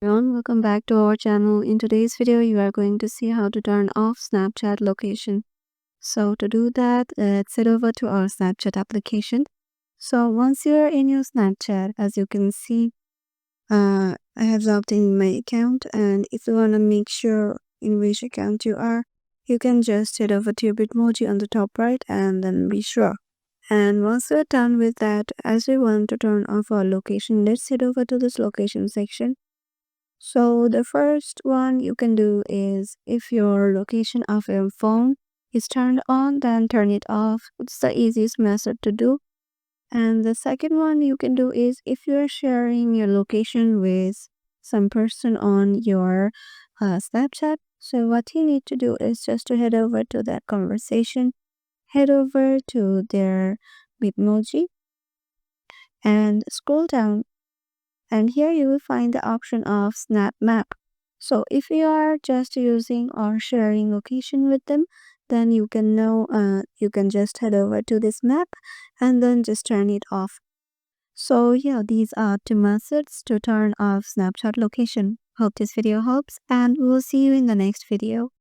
Everyone, welcome back to our channel. In today's video, you are going to see how to turn off Snapchat location. So to do that, let's head over to our Snapchat application. So once you're in your Snapchat, as you can see, I have logged in my account, and if you want to make sure in which account you are, you can just head over to your Bitmoji on the top right and then be sure. And once we're done with that, as we want to turn off our location, let's head over to this location section. So the first one you can do is if your location of your phone is turned on, then turn it off. It's the easiest method to do. And the second one you can do is if you're sharing your location with some person on your Snapchat. So what you need to do is just to head over to that conversation, head over to their Bitmoji and scroll down, and here you will find the option of Snap Map. So if you are just using or sharing location with them, then you can just head over to this map and then just turn it off. So yeah, these are two methods to turn off Snapchat location. Hope this video helps, and we'll see you in the next video.